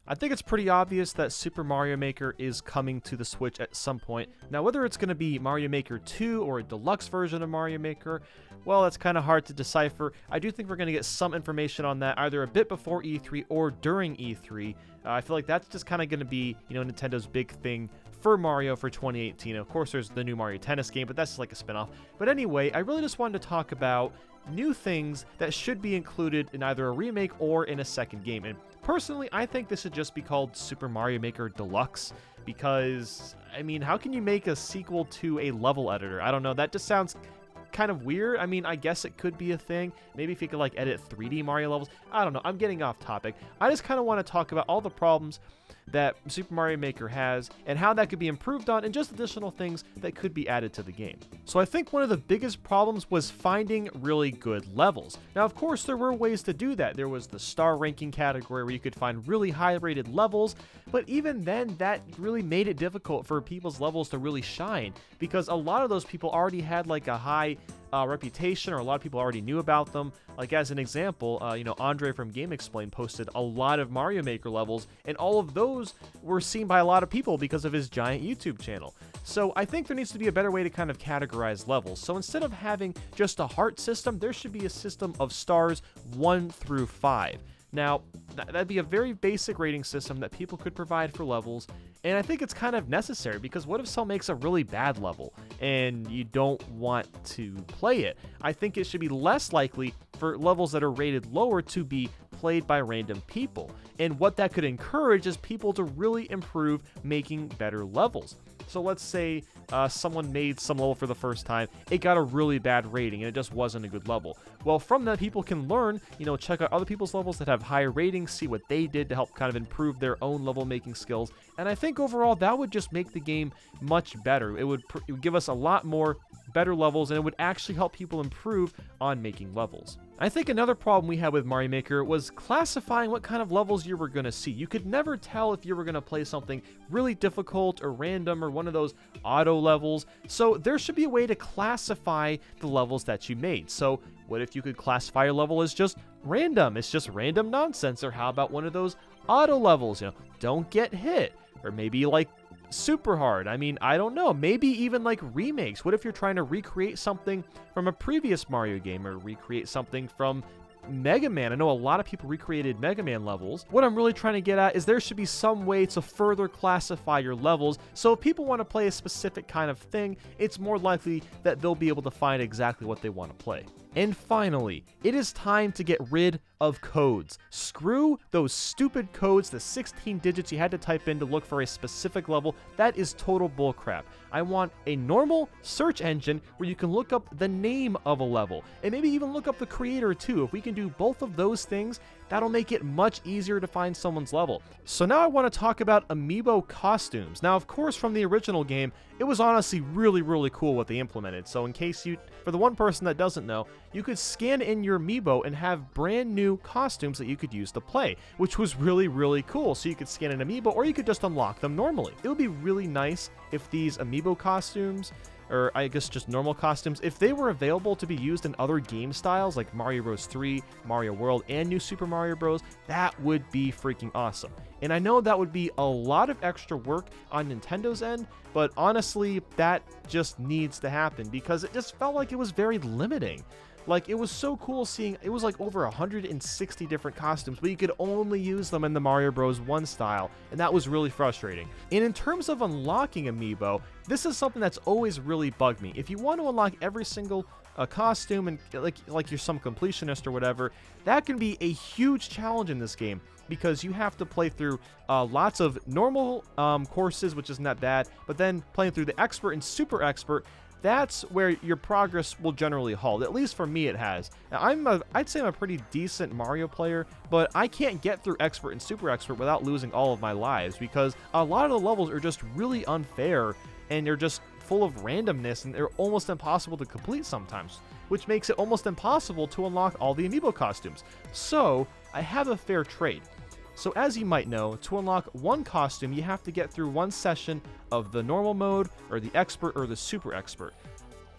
I think it's pretty obvious that Super Mario Maker is coming to the Switch at some point. Now, whether it's going to be Mario Maker 2 or a deluxe version of Mario Maker, well, that's kind of hard to decipher. I do think we're going to get some information on that either a bit before E3 or during E3. I feel like that's just kind of going to be, Nintendo's big thing for Mario for 2018. Of course, there's the new Mario Tennis game, but that's like a spin-off. But anyway, I really just wanted to talk about new things that should be included in either a remake or in a second game. And personally, I think this should just be called Super Mario Maker Deluxe because, I mean, how can you make a sequel to a level editor? I don't know, that just sounds kind of weird. I mean, I guess it could be a thing. Maybe if you could like edit 3D Mario levels. I don't know, I'm getting off topic. I just kind of want to talk about all the problems that Super Mario Maker has and how that could be improved on and just additional things that could be added to the game. So I think one of the biggest problems was finding really good levels. Now, of course, there were ways to do that. There was the star ranking category where you could find really high rated levels, but even then that really made it difficult for people's levels to really shine because a lot of those people already had like a high reputation, or a lot of people already knew about them. Like as an example, Andre from Game Explain posted a lot of Mario Maker levels, and all of those were seen by a lot of people because of his giant YouTube channel. So I think there needs to be a better way to kind of categorize levels. So instead of having just a heart system, there should be a system of stars 1 through 5. Now, that'd be a very basic rating system that people could provide for levels, and I think it's kind of necessary because what if someone makes a really bad level and you don't want to play it? I think it should be less likely for levels that are rated lower to be played by random people, and what that could encourage is people to really improve making better levels. So let's say someone made some level for the first time, it got a really bad rating and it just wasn't a good level. Well, from that people can learn, check out other people's levels that have higher ratings, see what they did to help kind of improve their own level making skills. And I think overall that would just make the game much better. It would give us a lot more better levels, and it would actually help people improve on making levels. I think another problem we had with Mario Maker was classifying what kind of levels you were going to see. You could never tell if you were going to play something really difficult or random or one of those auto levels. So there should be a way to classify the levels that you made. So what if you could classify your level as just random? It's just random nonsense. Or how about one of those auto levels, don't get hit, or maybe like super hard. I mean, I don't know, maybe even like remakes. What if you're trying to recreate something from a previous Mario game or recreate something from Mega Man? I know a lot of people recreated Mega Man levels. What I'm really trying to get at is there should be some way to further classify your levels, so if people want to play a specific kind of thing, it's more likely that they'll be able to find exactly what they want to play. And finally, it is time to get rid of codes. Screw those stupid codes, the 16 digits you had to type in to look for a specific level. That is total bullcrap. I want a normal search engine where you can look up the name of a level, and maybe even look up the creator too. If we can do both of those things, that'll make it much easier to find someone's level. So now I want to talk about amiibo costumes. Now, of course, from the original game, it was honestly really cool what they implemented. So in case for the one person that doesn't know, you could scan in your amiibo and have brand new costumes that you could use to play, which was really cool. So you could scan an amiibo, or you could just unlock them normally. It would be really nice if these amiibo costumes, or I guess just normal costumes, if they were available to be used in other game styles like Mario Bros. 3, Mario World, and New Super Mario Bros., that would be freaking awesome. And I know that would be a lot of extra work on Nintendo's end, but honestly, that just needs to happen because it just felt like it was very limiting. Like, it was so cool seeing, it was like over 160 different costumes, but you could only use them in the Mario Bros. 1 style, and that was really frustrating. And in terms of unlocking amiibo, this is something that's always really bugged me. If you want to unlock every single costume, and like you're some completionist or whatever, that can be a huge challenge in this game because you have to play through lots of normal courses, which isn't that bad, but then playing through the expert and super expert, that's where your progress will generally halt. At least for me, it has. Now, I'd say I'm a pretty decent Mario player, but I can't get through expert and super expert without losing all of my lives because a lot of the levels are just really unfair and they're just full of randomness and they're almost impossible to complete sometimes, which makes it almost impossible to unlock all the amiibo costumes. So I have a fair trade. So as you might know, to unlock one costume, you have to get through one session of the normal mode, or the expert, or the super expert.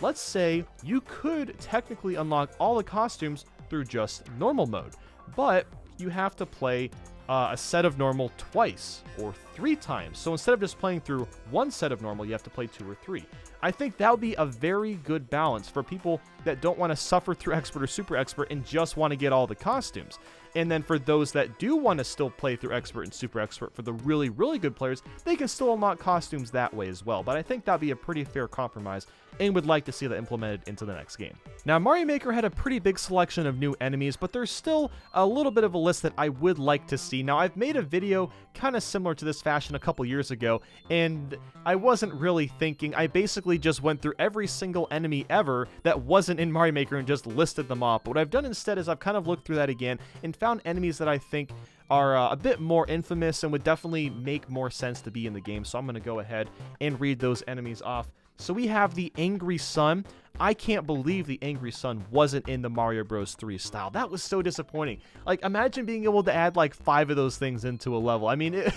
Let's say you could technically unlock all the costumes through just normal mode, but you have to play a set of normal twice or 3 times. So instead of just playing through one set of normal, you have to play 2 or 3. I think that would be a very good balance for people that don't want to suffer through expert or super expert and just want to get all the costumes. And then for those that do want to still play through expert and super expert, for the really, really good players, they can still unlock costumes that way as well. But I think that'd be a pretty fair compromise and would like to see that implemented into the next game. Now, Mario Maker had a pretty big selection of new enemies, but there's still a little bit of a list that I would like to see. Now, I've made a video kind of similar to this fashion a couple years ago, and I wasn't really thinking. I basically just went through every single enemy ever that wasn't in Mario Maker and just listed them off. But what I've done instead is I've kind of looked through that again and found enemies that I think are a bit more infamous and would definitely make more sense to be in the game. So I'm going to go ahead and read those enemies off. So we have the Angry Sun. I can't believe the Angry Sun wasn't in the Mario Bros. 3 style. That was so disappointing. Like, imagine being able to add like 5 of those things into a level. I mean,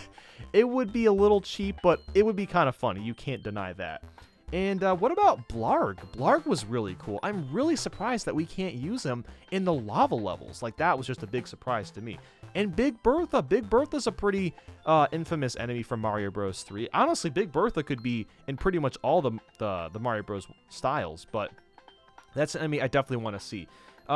it would be a little cheap, but it would be kind of funny. You can't deny that. And what about Blarg? Blarg was really cool. I'm really surprised that we can't use him in the lava levels. Like, that was just a big surprise to me. And Big Bertha. Big Bertha's a pretty infamous enemy from Mario Bros. 3. Honestly, Big Bertha could be in pretty much all the Mario Bros. Styles, but that's an enemy I definitely want to see.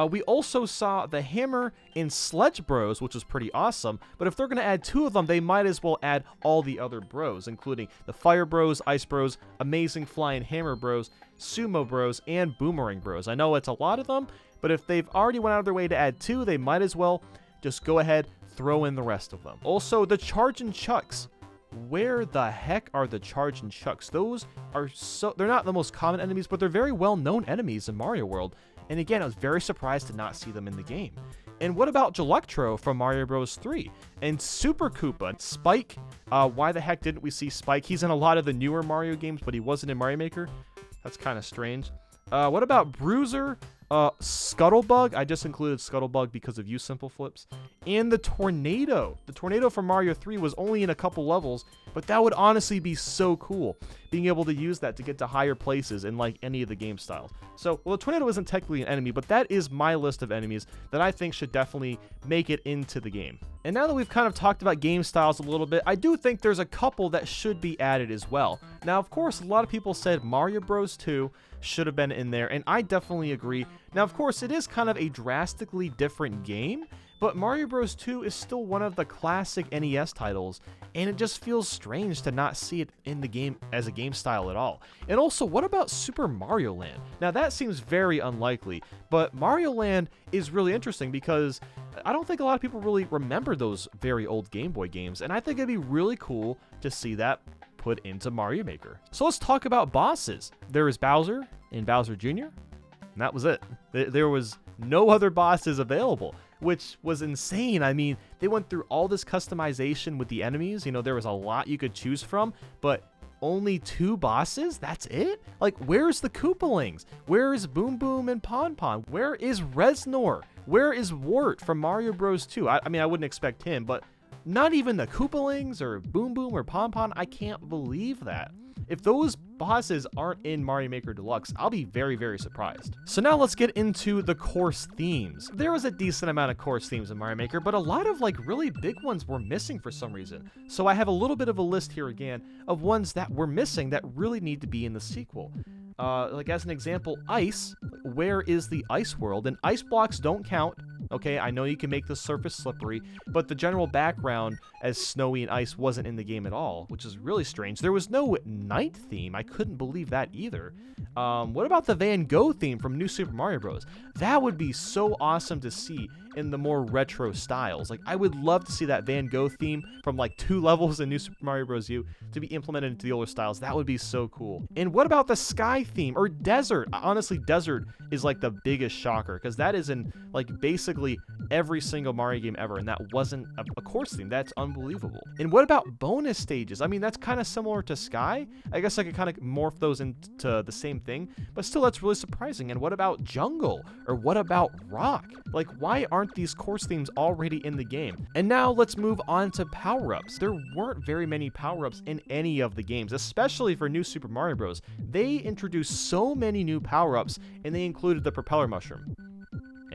We also saw the Hammer in Sledge Bros, which was pretty awesome, but if they're going to add 2 of them, they might as well add all the other bros, including the Fire Bros, Ice Bros, Amazing Flying Hammer Bros, Sumo Bros, and Boomerang Bros. I know it's a lot of them, but if they've already went out of their way to add 2, they might as well just go ahead, throw in the rest of them. Also, the Chargin' Chucks. Where the heck are the Chargin' Chucks? Those are they're not the most common enemies, but they're very well-known enemies in Mario World. And again, I was very surprised to not see them in the game. And what about Gelectro from Mario Bros. 3? And Super Koopa, Spike. Why the heck didn't we see Spike? He's in a lot of the newer Mario games, but he wasn't in Mario Maker. That's kind of strange. What about Bruiser? Scuttlebug. I just included Scuttlebug because of you simple flips. And the Tornado. The Tornado from Mario 3 was only in a couple levels, but that would honestly be so cool, being able to use that to get to higher places in like any of the game styles. So, well, the Tornado isn't technically an enemy, but that is my list of enemies that I think should definitely make it into the game. And now that we've kind of talked about game styles a little bit, I do think there's a couple that should be added as well. Now, of course, a lot of people said Mario Bros. 2 should have been in there, and I definitely agree. Now, of course, it is kind of a drastically different game, but Mario Bros. 2 is still one of the classic NES titles, and it just feels strange to not see it in the game as a game style at all. And also, what about Super Mario Land? Now, that seems very unlikely, but Mario Land is really interesting because I don't think a lot of people really remember those very old Game Boy games, and I think it'd be really cool to see that put into Mario Maker. So let's talk about bosses. There is Bowser and Bowser Jr., and that was it. There was no other bosses available, which was insane. I mean, they went through all this customization with the enemies. You know, there was a lot you could choose from, but only 2 bosses? That's it? Like, where's the Koopalings? Where is Boom Boom and Pon Pon? Where is Reznor? Where is Wart from Mario Bros. 2? I mean, I wouldn't expect him, but not even the Koopalings or Boom Boom or Pon Pon. I can't believe that. If those bosses aren't in Mario Maker Deluxe, I'll be very, very surprised. So now let's get into the course themes. There was a decent amount of course themes in Mario Maker, but a lot of like really big ones were missing for some reason. So I have a little bit of a list here again of ones that were missing that really need to be in the sequel. Like as an example, ice. Where is the ice world? And ice blocks don't count. Okay, I know you can make the surface slippery, but the general background as snowy and ice wasn't in the game at all, which is really strange. There was no night theme. I couldn't believe that either. What about the Van Gogh theme from New Super Mario Bros? That would be so awesome to see in the more retro styles. Like, I would love to see that Van Gogh theme from like 2 levels in New Super Mario Bros. U to be implemented into the older styles. That would be so cool. And what about the sky theme or desert? Honestly, desert is like the biggest shocker because that is in like basically every single Mario game ever, and that wasn't a course theme. That's unbelievable. And what about bonus stages? I mean, that's kind of similar to Sky. I guess I could kind of morph those into the same thing, but still, that's really surprising. And what about jungle? Or what about rock? Like, why aren't these course themes already in the game? And now let's move on to power-ups. There weren't very many power-ups in any of the games, especially for New Super Mario Bros. They introduced so many new power-ups, and they included the propeller mushroom.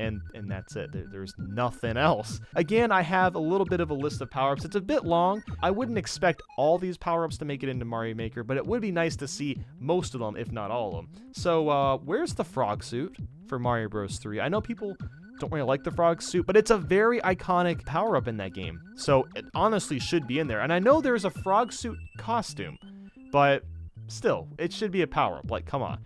and that's it. There's nothing else. Again, I have a little bit of a list of power-ups. It's a bit long. I wouldn't expect all these power-ups to make it into Mario Maker, but it would be nice to see most of them, if not all of them. So where's the frog suit for Mario Bros. 3? I know people don't really like the frog suit, but it's a very iconic power-up in that game, so it honestly should be in there. And I know there's a frog suit costume, but still, it should be a power-up. Like, come on.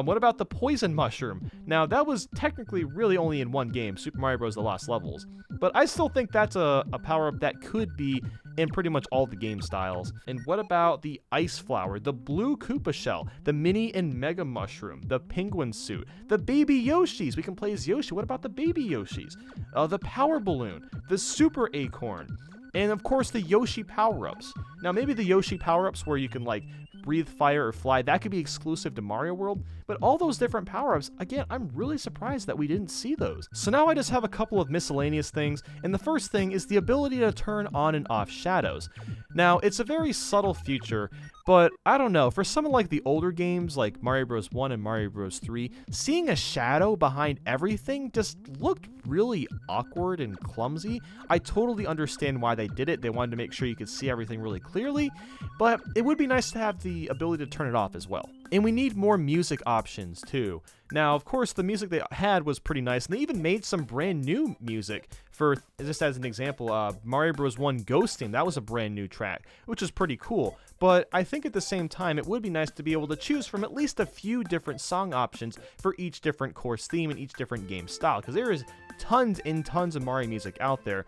What about the poison mushroom? Now, that was technically really only in one game, Super Mario Bros. The Lost Levels, but I still think that's a power-up that could be in pretty much all the game styles. And what about the ice flower, the blue Koopa shell, the mini and mega mushroom, the penguin suit, the baby Yoshis? We can play as Yoshi. What about the baby Yoshis? The power balloon, the super acorn, and of course the Yoshi power-ups. Now, maybe the Yoshi power-ups where you can, like, breathe fire or fly, that could be exclusive to Mario World, but all those different power-ups, again, I'm really surprised that we didn't see those. So now I just have a couple of miscellaneous things, and the first thing is the ability to turn on and off shadows. Now, it's a very subtle feature, but I don't know, for some of like the older games like Mario Bros. 1 and Mario Bros. 3, seeing a shadow behind everything just looked really awkward and clumsy. I totally understand why they did it. They wanted to make sure you could see everything really clearly, but it would be nice to have the ability to turn it off as well. And we need more music options too. Now, of course, the music they had was pretty nice, and they even made some brand new music for, just as an example, Mario Bros. 1 Ghosting. That was a brand new track, which is pretty cool. But I think at the same time, it would be nice to be able to choose from at least a few different song options for each different course theme and each different game style, because there is tons and tons of Mario music out there.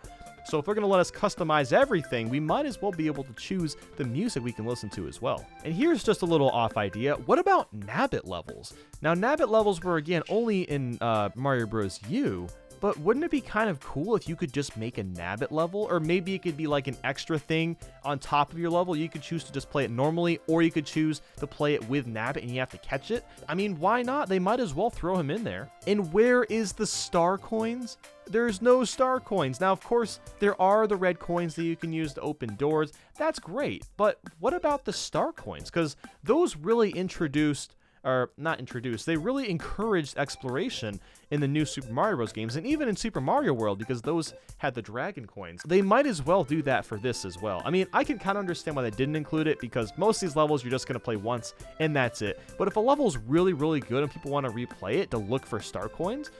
So if they're going to let us customize everything, we might as well be able to choose the music we can listen to as well. And here's just a little off idea. What about Nabbit levels? Now, Nabbit levels were, again, only in Mario Bros. U, but wouldn't it be kind of cool if you could just make a Nabbit level? Or maybe it could be like an extra thing on top of your level. You could choose to just play it normally, or you could choose to play it with Nabbit and you have to catch it. I mean, why not? They might as well throw him in there. And where is the star coins? There's no star coins. Now, of course, there are the red coins that you can use to open doors. That's great. But what about the star coins? Because those really they really encouraged exploration in the new Super Mario Bros. Games, and even in Super Mario World, because those had the dragon coins. They might as well do that for this as well. I mean, I can kind of understand why they didn't include it, because most of these levels you're just going to play once, and that's it. But if a level's really, really good and people want to replay it to look for star coins,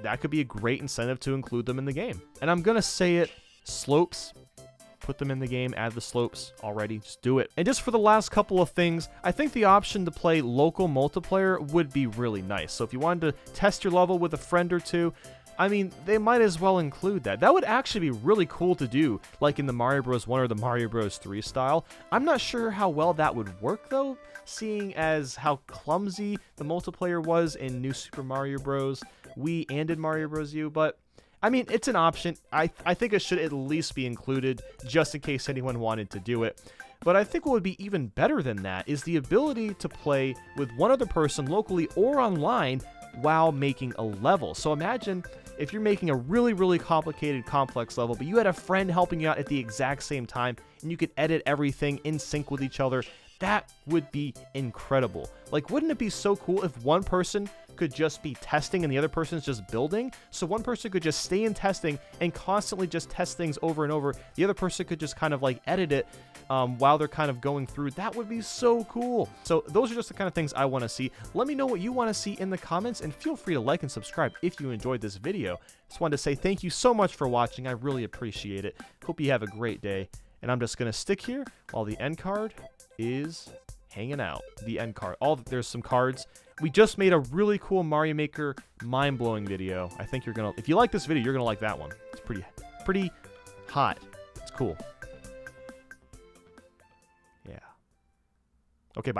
that could be a great incentive to include them in the game. And I'm going to say it, slopes. Put them in the game, add the slopes already, just do it. And just for the last couple of things, I think the option to play local multiplayer would be really nice. So if you wanted to test your level with a friend or two, I mean, they might as well include that. That would actually be really cool to do, like in the Mario Bros. 1 or the Mario Bros. 3 style. I'm not sure how well that would work though, seeing as how clumsy the multiplayer was in New Super Mario Bros. Wii and in Mario Bros. U, but I mean, it's an option. I think it should at least be included, just in case anyone wanted to do it. But I think what would be even better than that is the ability to play with one other person locally or online while making a level. So imagine if you're making a really, really complicated, complex level, but you had a friend helping you out at the exact same time, and you could edit everything in sync with each other. That would be incredible. Like, wouldn't it be so cool if one person could just be testing and the other person's just building? So one person could just stay in testing and constantly just test things over and over. The other person could just kind of like edit it while they're kind of going through. That would be so cool. So those are just the kind of things I want to see. Let me know what you want to see in the comments, and feel free to like and subscribe if you enjoyed this video. Just wanted to say thank you so much for watching. I really appreciate it. Hope you have a great day. And I'm just going to stick here while the end card is hanging out. The end card. There's some cards. We just made a really cool Mario Maker mind-blowing video. I think you're gonna, if you like this video, you're gonna like that one. It's pretty hot. It's cool. Yeah. Okay, bye.